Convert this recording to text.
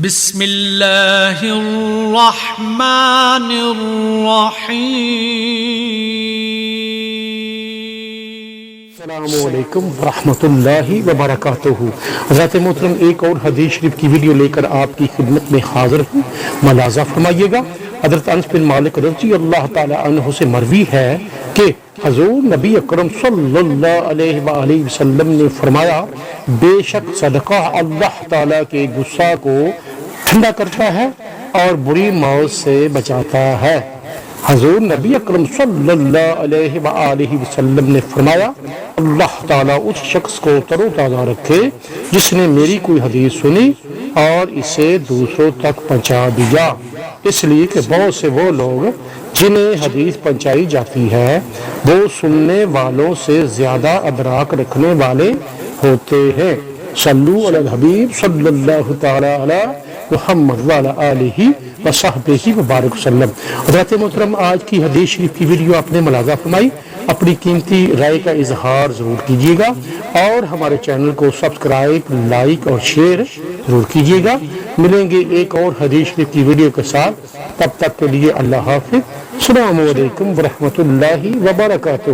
بسم اللہ الرحمن الرحیم۔ السلام علیکم ورحمۃ اللہ وبرکاتہ۔ حضرات محترم، ایک اور حدیث شریف کی ویڈیو لے کر آپ کی خدمت میں حاضر ہوں، ملاحظہ فرمائیے گا۔ حضرت انس بن مالک رضی اللہ تعالی عنہ سے مروی ہے کہ حضور نبی اکرم صلی اللہ علیہ وآلہ وسلم نے فرمایا، بے شک صدقہ اللہ تعالیٰ کے غصہ کو ٹھنڈا کرتا ہے اور بری موت سے بچاتا ہے۔ حضور نبی اکرم صلی اللہ علیہ وآلہ وسلم نے فرمایا، اللہ تعالیٰ اس شخص کو تر و تازہ رکھے جس نے میری کوئی حدیث سنی اور اسے دوسروں تک پہنچا دیا۔ اس لیے کہ بہت سے وہ لوگ جنہیں حدیث پہنچائی جاتی ہے وہ سننے والوں سے زیادہ ادراک رکھنے والے ہوتے ہیں۔ صلو علی الحبیب صلی اللہ تعالی علی محمد وعلی آلہ وصحبہ وبارک وسلم۔ حضرات محترم، آج کی حدیث شریف کی ویڈیو آپ نے ملاحظہ فرمائی، اپنی قیمتی رائے کا اظہار ضرور کیجیے گا اور ہمارے چینل کو سبسکرائب، لائک اور شیئر ضرور کیجیے گا۔ ملیں گے ایک اور حدیث شریف کی ویڈیو کے ساتھ، تب تک کے لیے اللہ حافظ۔ السلام علیکم ورحمۃ اللہ وبرکاتہ۔